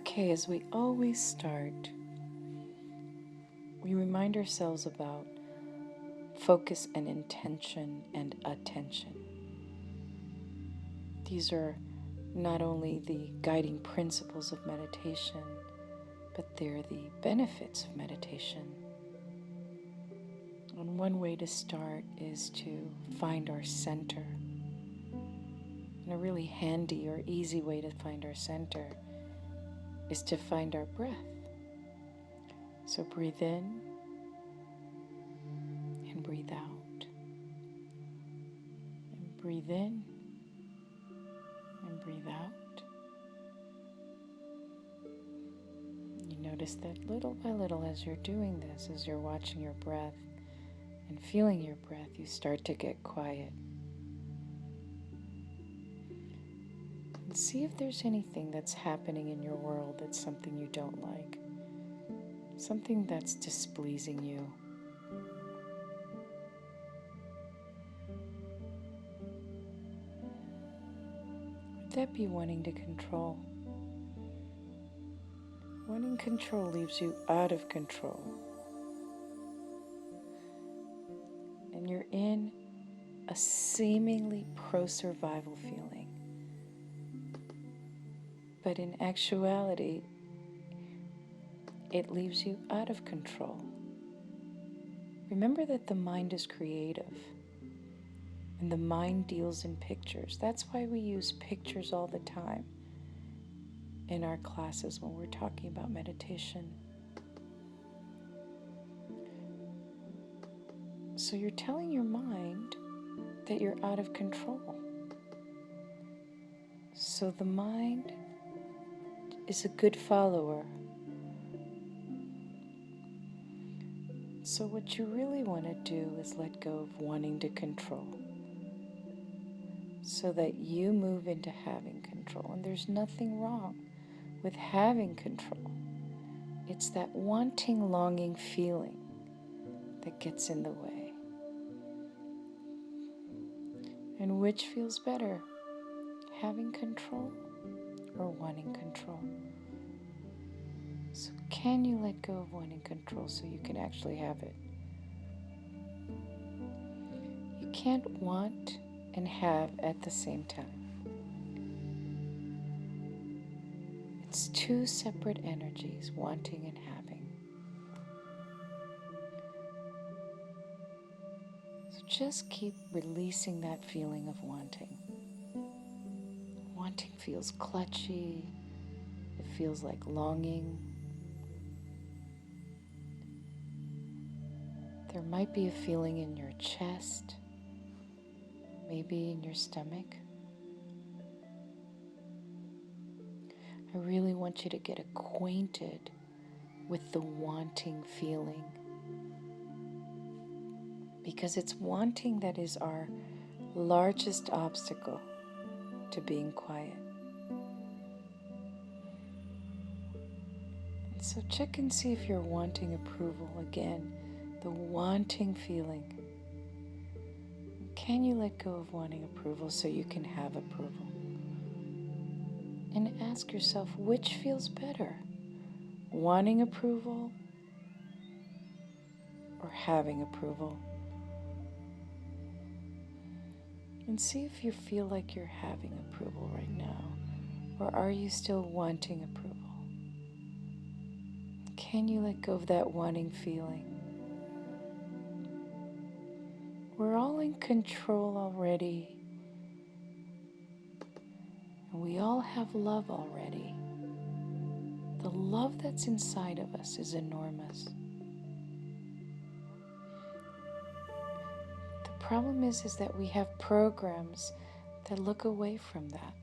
Okay, as we always start, we remind ourselves about focus and intention and attention. These are not only the guiding principles of meditation, but they're the benefits of meditation. And one way to start is to find our center. And a really handy or easy way to find our center is to find our breath. So breathe in and breathe out. And breathe in and breathe out. You notice that little by little as you're doing this, as you're watching your breath and feeling your breath, you start to get quiet. And see if there's anything that's happening in your world that's something you don't like, something that's displeasing you. Would that be wanting to control? Wanting control leaves you out of control. And you're in a seemingly pro-survival feeling. But in actuality, it leaves you out of control. Remember that the mind is creative, and the mind deals in pictures. That's why we use pictures all the time in our classes when we're talking about meditation. So you're telling your mind that you're out of control. So the mind is a good follower. So what you really want to do is let go of wanting to control, so that you move into having control. And there's nothing wrong with having control. It's that wanting, longing feeling that gets in the way. And which feels better, having control or wanting control? So can you let go of wanting control so you can actually have it? You can't want and have at the same time. It's two separate energies, wanting and having. So just keep releasing that feeling of wanting. Wanting feels clutchy. It feels like longing. There might be a feeling in your chest, maybe in your stomach. I really want you to get acquainted with the wanting feeling, because it's wanting that is our largest obstacle to being quiet. So check and see if you're wanting approval again, the wanting feeling. Can you let go of wanting approval so you can have approval? And ask yourself, which feels better? Wanting approval or having approval? And see if you feel like you're having approval right now, or are you still wanting approval? Can you let go of that wanting feeling? We're all in control already, and we all have love already. The love that's inside of us is enormous. The problem is that we have programs that look away from that,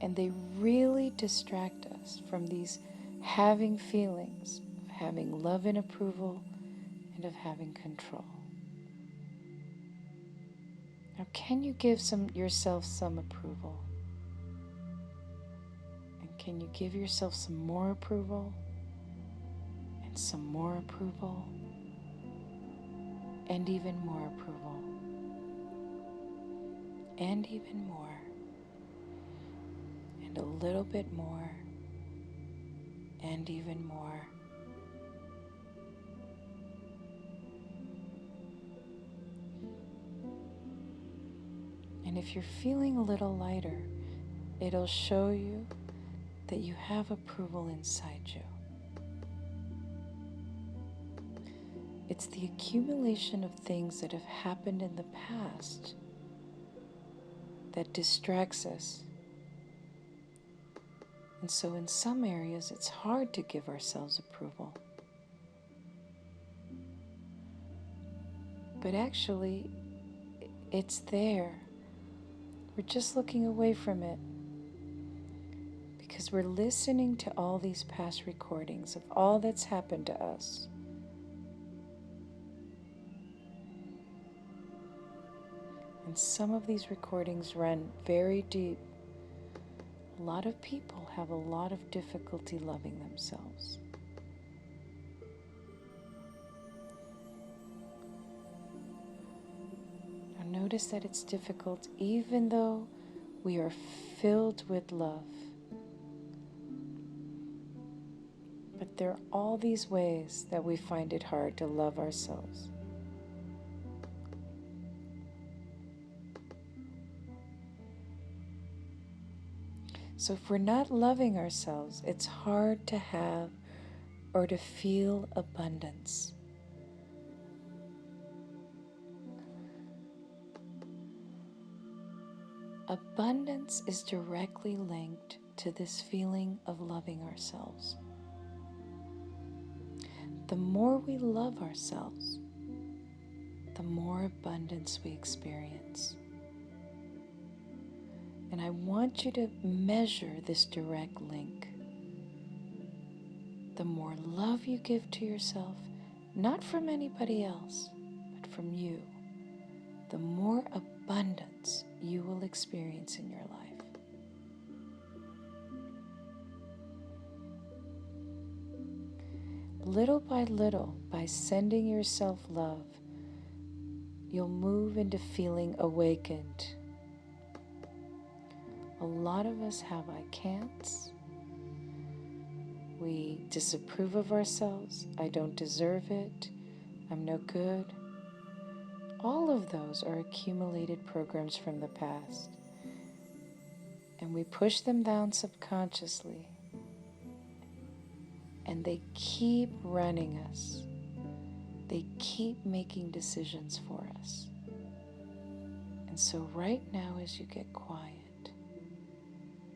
and they really distract us from these having feelings, of having love and approval, and of having control. Now, can you give yourself some approval? And can you give yourself some more approval? And some more approval? And even more approval? And even more? And a little bit more? and even more. And if you're feeling a little lighter, it'll show you that you have approval inside you. It's the accumulation of things that have happened in the past that distracts us. And so in some areas, it's hard to give ourselves approval. But actually, it's there. We're just looking away from it because we're listening to all these past recordings of all that's happened to us. And some of these recordings run very deep. A lot of people have a lot of difficulty loving themselves. Now notice that it's difficult even though we are filled with love. But there are all these ways that we find it hard to love ourselves. So if we're not loving ourselves, it's hard to have or to feel abundance. Abundance is directly linked to this feeling of loving ourselves. The more we love ourselves, the more abundance we experience. And I want you to measure this direct link. The more love you give to yourself, not from anybody else, but from you, the more abundance you will experience in your life. Little by little, by sending yourself love, you'll move into feeling awakened. A lot of us have I can'ts. We disapprove of ourselves. I don't deserve it. I'm no good. All of those are accumulated programs from the past. And we push them down subconsciously. And they keep running us. They keep making decisions for us. And so right now, as you get quiet,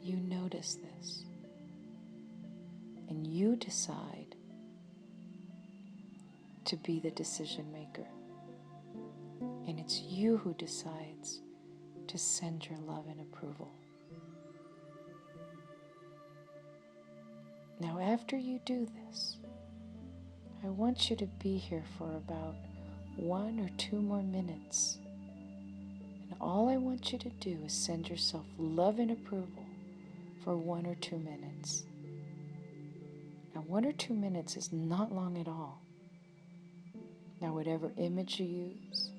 you notice this. And you decide to be the decision maker. And it's you who decides to send your love and approval. Now, after you do this, I want you to be here for about 1 or 2 more minutes. And all I want you to do is send yourself love and approval for 1 or 2 minutes. Now, 1 or 2 minutes is not long at all. Now, whatever image you use,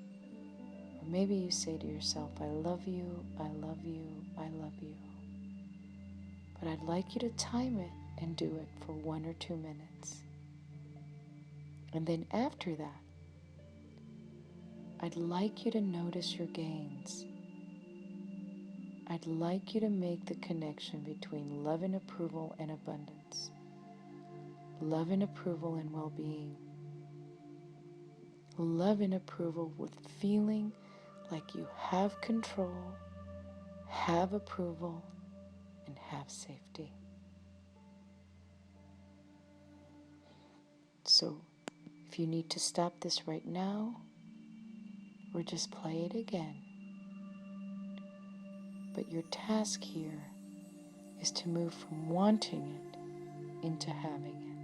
or maybe you say to yourself, I love you, I love you, I love you. But I'd like you to time it and do it for 1 or 2 minutes. And then after that, I'd like you to notice your gains. I'd like you to make the connection between love and approval and abundance. Love and approval and well-being. Love and approval with feeling like you have control, have approval, and have safety. So if you need to stop this right now, or just play it again, but your task here is to move from wanting it into having it.